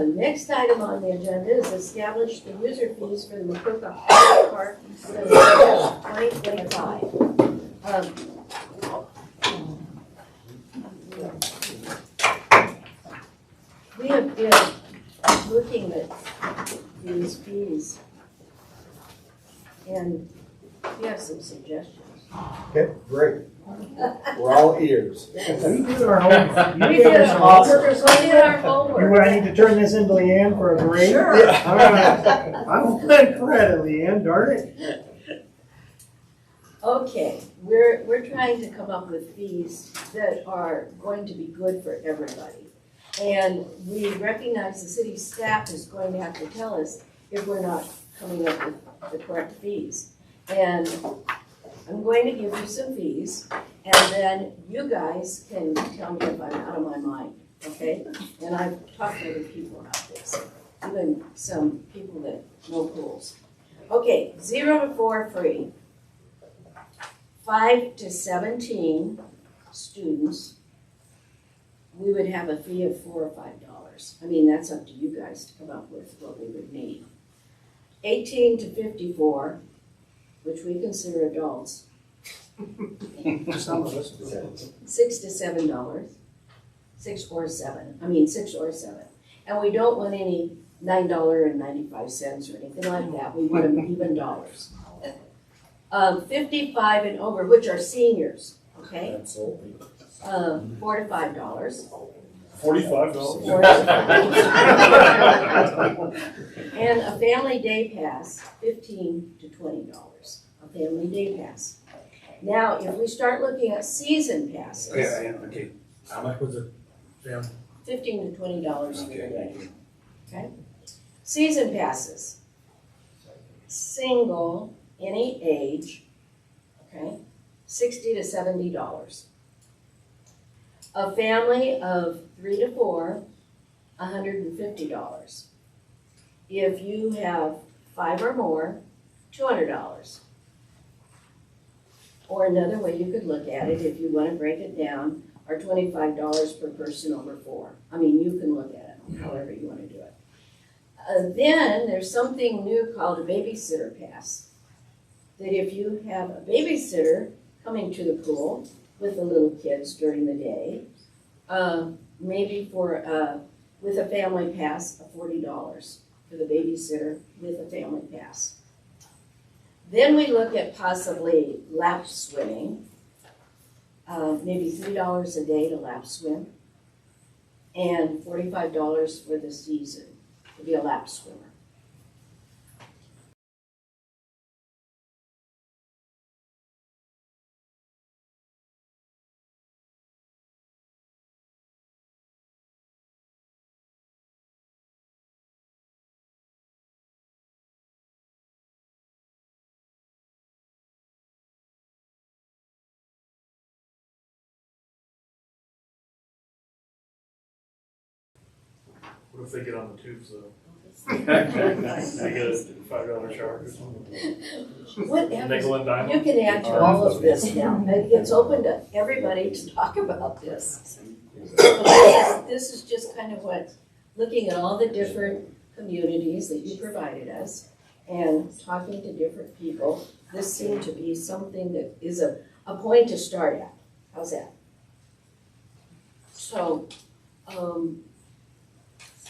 Next item on the agenda is establish the user fees for the McCook City Park for the year 2025. We have been looking at these fees, and we have some suggestions. Okay, great. We're all ears. We did our homework. We did our homework. You ready to turn this into Leanne for a grade? Sure. All right. I'm good credit, Leanne, darn it. Okay, we're trying to come up with fees that are going to be good for everybody. And we recognize the city staff is going to have to tell us if we're not coming up with the correct fees. And I'm going to give you some fees, and then you guys can tell me if I'm out of my mind, okay? And I've talked to other people about this, even some people that know pools. Okay, 0 to 4 free. 5 to 17 students, we would have a fee of $4 or $5. I mean, that's up to you guys to come up with what we would need. 18 to 54, which we consider adults. Some of us. $6 to $7. 6 or 7. And we don't want any $9.95 or anything like that. We want them even dollars. 55 and over, which are seniors, okay? Absolutely. $4 to $5. $45. And a family day pass, $15 to $20. A family day pass. Now, if we start looking at season passes, Okay. How much was it, Sam? $15 to $20 for the Okay, day. thank you. Okay? Season passes, single, any age, okay, $60 to $70. A family of 3 to 4, $150. If you have 5 or more, $200. Or another way you could look at it, if you want to break it down, are $25 per person over 4. I mean, you can look at it however you want to do it. Then there's something new called a babysitter pass. That if you have a babysitter coming to the pool with the little kids during the day, maybe with a family pass, $40 for the babysitter with a family pass. Then we look at possibly lap swimming, maybe $3 a day to lap swim, and $45 for the season to be a lap swimmer. What if they get on the tubes though? They get a $5 charge or something? Whatever. Nickel and dime? You can add to all of this now. It's open to everybody to talk about this. This is just kind of what, looking at all the different communities that you provided us and talking to different people, this seemed to be something that is a point to start at. How's that? So,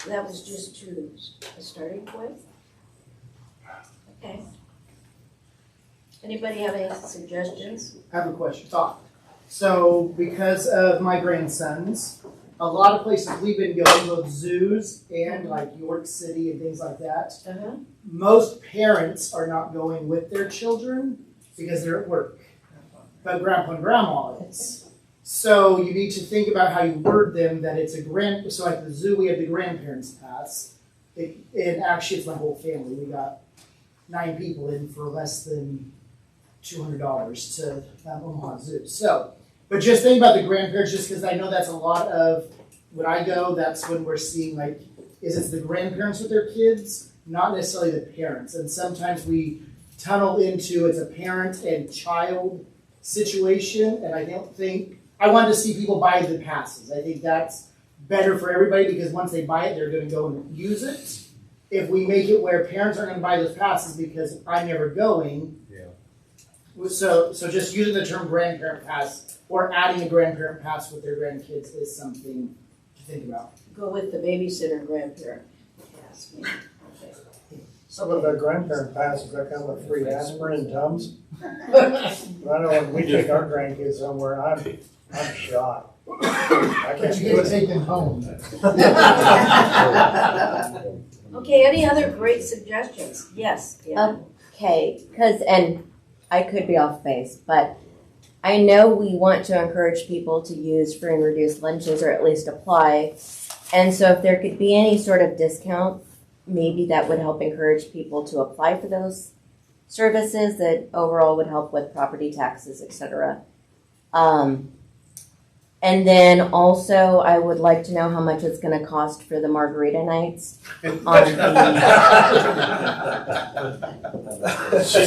that was just to a starting point. Okay. Anybody have any suggestions? I have a question. So, because of my grandsons, a lot of places we've been going, both zoos and like York City and things like that, most parents are not going with their children because they're at work. But grandpa and grandma is. So you need to think about how you word them, that it's so like the zoo, we have the grandparents pass. And actually it's my whole family. We got 9 people in for less than $200 to Omaha Zoo. So, but just think about the grandparents, just because I know that's a lot of, when I go, that's when we're seeing like, is it the grandparents with their kids, not necessarily the parents. And sometimes we tunnel into it's a parent and child situation, and I don't think, I wanted to see people buy the passes. I think that's better for everybody because once they buy it, they're gonna go and use it. If we make it where parents aren't gonna buy those passes because I'm never going. Yeah. So just using the term grandparent pass or adding a grandparent pass with their grandkids is something to think about. Go with the babysitter grandparent. Yes, me. Okay. Some of the grandparent passes that come with free aspirin and Tums. I know when we take our grandkids somewhere, I'm shot. I But can't you do get to it. take them home. Okay, any other great suggestions? Yes, yeah. Okay, and I could be off base, but I know we want to encourage people to use free and reduced lunches or at least apply. And so if there could be any sort of discount, maybe that would help encourage people to apply for those services that overall would help with property taxes, et cetera. And then also, I would like to know how much it's going to cost for the margarita nights. She's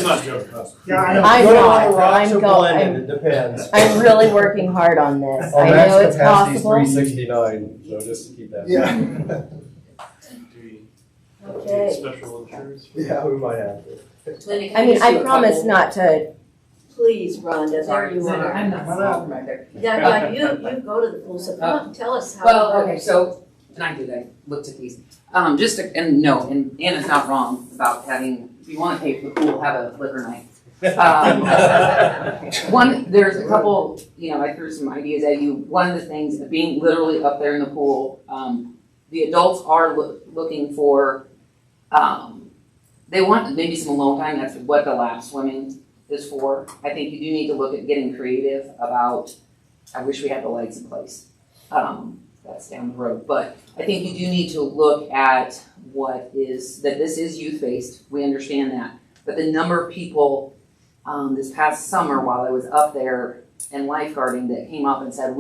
not joking. Yeah, I know. I'm Good not, on the rocks I'm or going- blended, it depends. I'm really working hard on this. Our I max know it's capacity is possible. 369, so just to keep that. Yeah. Do we Okay. need special insurance? Yeah, we might have to. I mean, I promise not to. Please, Rhonda, there you are. I'm not small right there. Yeah, you go to the pool, so come on, tell us how. Well, it okay, works. so, and I did, I looked at these. And Anna's not wrong about having, if you wanna pay for the pool, have a liquor night. There's a couple, I threw some ideas at you. One of the things, being literally up there in the pool, the adults are looking for, they want maybe some alone time, that's what the lap swimming is for. I think you do need to look at getting creative about, I wish we had the lights in place. That's down the road, but I think you do need to look at that this is youth-based, we understand that. But the number of people, this past summer while I was up there and lifeguarding that came up and said,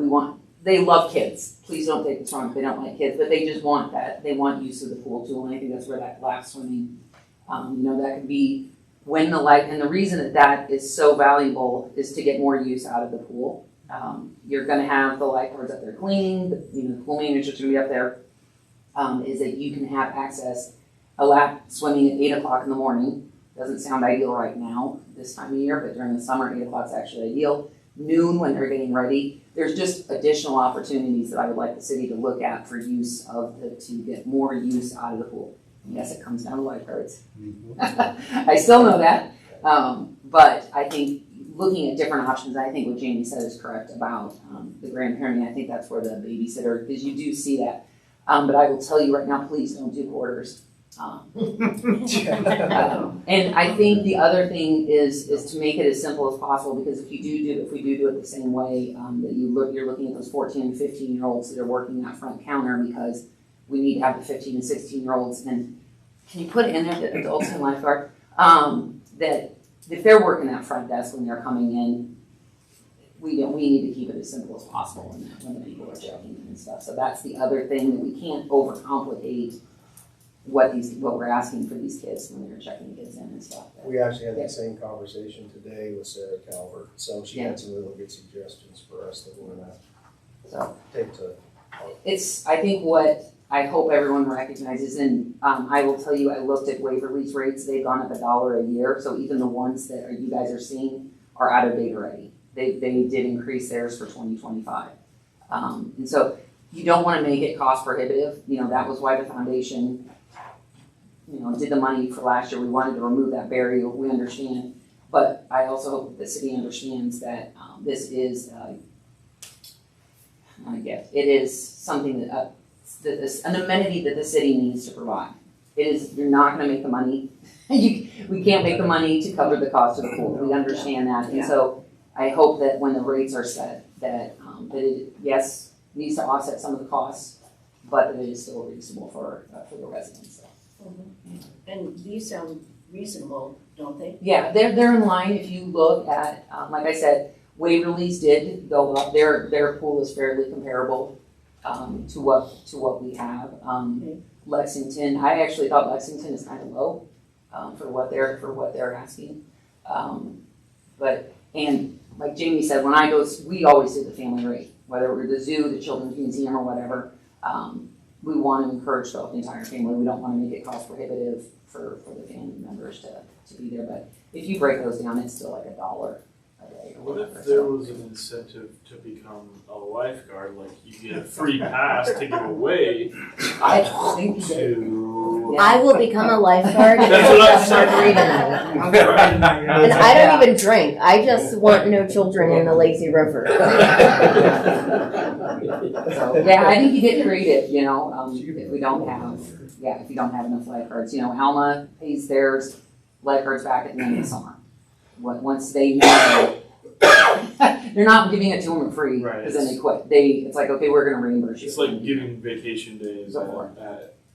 they love kids. Please don't take this wrong, they don't like kids, but they just want that. They want use of the pool too, and I think that's where that lap swimming, that could be when the light, and the reason that is so valuable is to get more use out of the pool. You're gonna have the lifeguards up there cleaning, the pool manager's gonna be up there, is that you can have access, a lap swimming at 8 o'clock in the morning. Doesn't sound ideal right now, this time of year, but during the summer, 8 o'clock is actually ideal. Noon when they're getting ready. There's just additional opportunities that I would like the city to look at for use to get more use out of the pool. Yes, it comes down to lifeguards. I still know that, but I think looking at different options, I think what Jamie said is correct about the grandparenting. I think that's where the babysitter, because you do see that. But I will tell you right now, please don't do quarters. And I think the other thing is to make it as simple as possible, because if we do it the same way, that you're looking at those 14 and 15-year-olds that are working that front counter, because we need to have the 15 and 16-year-olds, and can you put in there that adults and lifeguard, that if they're working that front desk when they're coming in, we need to keep it as simple as possible when the people are checking in and stuff. So that's the other thing, that we can't overcomplicate what we're asking for these kids when they're checking kids in and stuff. We actually had that same conversation today with Sarah Calvert, so she Yeah. had some really good suggestions for us that we're gonna So take to. I think what I hope everyone recognizes, and I will tell you, I looked at Waverly's rates, they've gone up $1 a year, so even the ones that you guys are seeing are out of date already. They did increase theirs for 2025. And so you don't want to make it cost prohibitive. That was why the foundation, did the money for last year. We wanted to remove that barrier, we understand. But I also hope that the city understands that this is, it is something that an amenity that the city needs to provide. You're not going to make the money. We can't make the money to cover the cost of the pool. We understand that. And so I hope that when the rates are set, that it, yes, needs to offset some of the costs, but that it is still reasonable for the residents. And these sound reasonable, don't they? Yeah, they're in line. If you look at, like I said, Waverly's did go up. Their pool is fairly comparable to what we have. Lexington, I actually thought Lexington is kind of low for what they're asking. And like Jamie said, we always do the family rate, whether we're the zoo, the children's museum, or whatever. we want to encourage throughout the entire family. We don't want to make it cost prohibitive for the family members to be there. But if you break those down, it's still like $1 a day or What whatever. if there was an incentive to become a lifeguard, like you get a free pass to give away I think to. I will become a lifeguard and That's what I'm start saying. reading them. And I don't even drink. I just want no children in the lazy river. So, yeah, I think you get creative, you know, if we don't have, if you don't have enough lifeguards. You know, Alma pays theirs lifeguards back at the end of the summer. Once they know, they're not giving it to them for free, Right, because then they quit. It's like, okay, we're gonna reimburse you. It's like giving vacation days Go for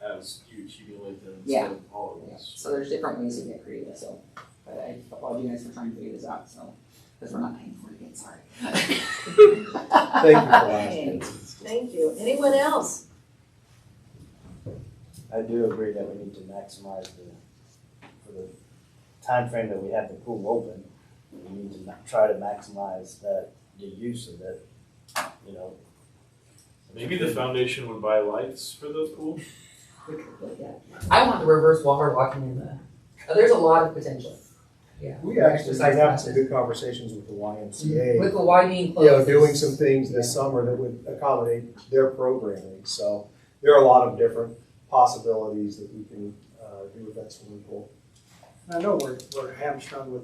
as you accumulate them Yeah. instead of holidays. So there's different ways to get creative, so, but I applaud you guys for trying to figure this out, so, because we're not paying for it again, sorry. Thank you for Okay, thank you. Anyone else? I do agree that we need to maximize for the time frame that we have the pool open, we need to try to maximize the use of it, you know. Maybe the foundation would buy lights for the pool. I want the reverse water walking in the, there's a lot of potential. Yeah. We actually been having some good conversations with the YMCA. With the Y being You closed. know, doing some things this summer that would accommodate their programming. So there are a lot of different possibilities that we can do with that swimming pool. I know we're hamstrung with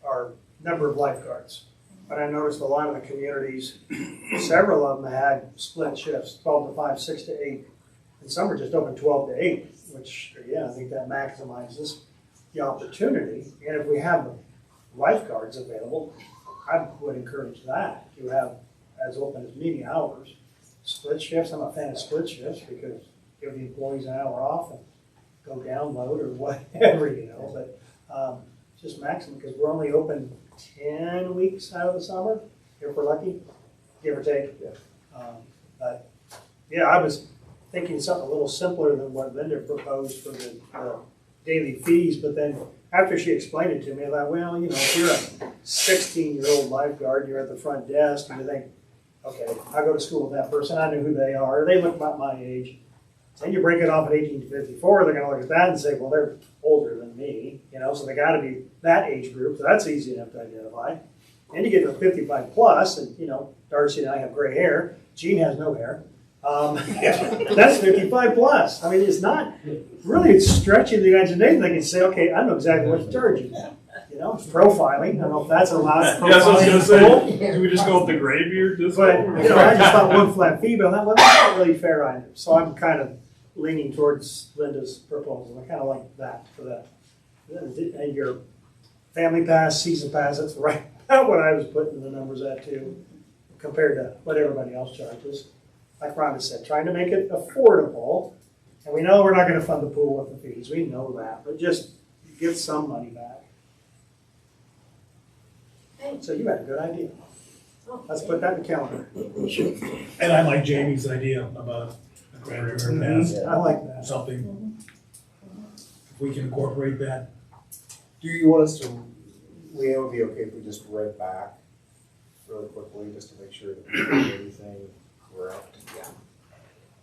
our number of lifeguards, but I noticed a lot of the communities, several of them had split shifts, 12 to 5, 6 to 8, and some are just open 12 to 8, which, again, I think that maximizes the opportunity. And if we have lifeguards available, I would encourage that. You have as open as many hours. Split shifts, I'm a fan of split shifts because give the employees an hour off and go download or whatever, you know, but just maximum, because we're only open 10 weeks out of the summer, if we're lucky, give or take. Yeah. But yeah, I was thinking something a little simpler than what Linda proposed for the daily fees, but then after she explained it to me, I thought, well, you know, if you're a 16-year-old lifeguard, you're at the front desk, and you think, okay, I go to school with that person, I know who they are, they look about my age. Then you break it off at 18 to 54, they're gonna look at that and say, well, they're older than me, you know, so they gotta be that age group, so that's easy enough to identify. And you get to 55 plus, and you know, Darcy and I have gray hair, Jean has no hair. That's 55 plus. I mean, it's not really stretching the imagination. They can say, okay, I know exactly what to charge you. You know, it's profiling. I don't know if that's allowed. Yeah, that's what I was Profiling gonna is cool. say. Do we just go with the gray beard? But, you know, I just thought one flat fee, but I thought, well, that's not really fair either. So I'm kind of leaning towards Linda's proposal. I kind of like that for that. And your family pass, season pass, that's right about what I was putting the numbers at too, compared to what everybody else charges. Like Rhonda said, trying to make it affordable. And we know we're not going to fund the pool with the fees. We know that, but just get some money back. So you had a good idea. Let's put that in the calendar. And I like Jamie's idea about a grandparent pass, I like that. something. If we can incorporate that. Do you want us to, Leanne, would be okay if we just read back really quickly, just to make sure that we do everything correct?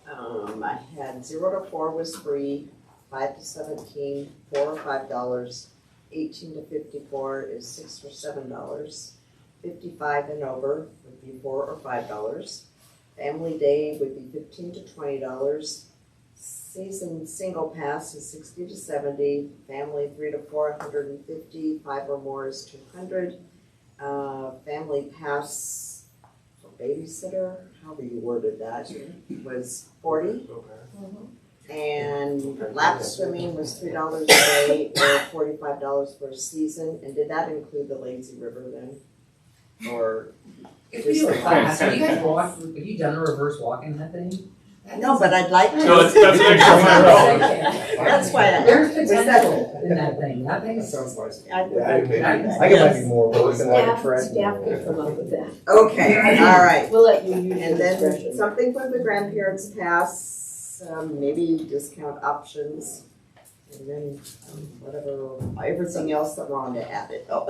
I had 0 to 4 was free, 5 to 17, $4 or $5, 18 to 54 is $6 or $7, 55 and over would be $4 or $5, family day would be $15 to $20, season single pass is 60 to 70, family 3 to 4 150, 5 or more is 200, family pass babysitter, however you worded that, was 40. And lap swimming was $3 a day or $45 for a season. And did that include the lazy river then? Or If you do a class, have you guys walked, have you done a reverse walk in that thing? no, but I'd like to. No, that's an extra $5. That's why There's potential in that thing, that thing That is. sounds nice. I would Yeah, I like to think do I that. think it might be more work than like a Staff treadmill. could come up with that. Okay, all right. We'll let you use your And then discretion. something for the grandparents pass, maybe discount options. And then whatever, everything else that Rhonda added. Oh.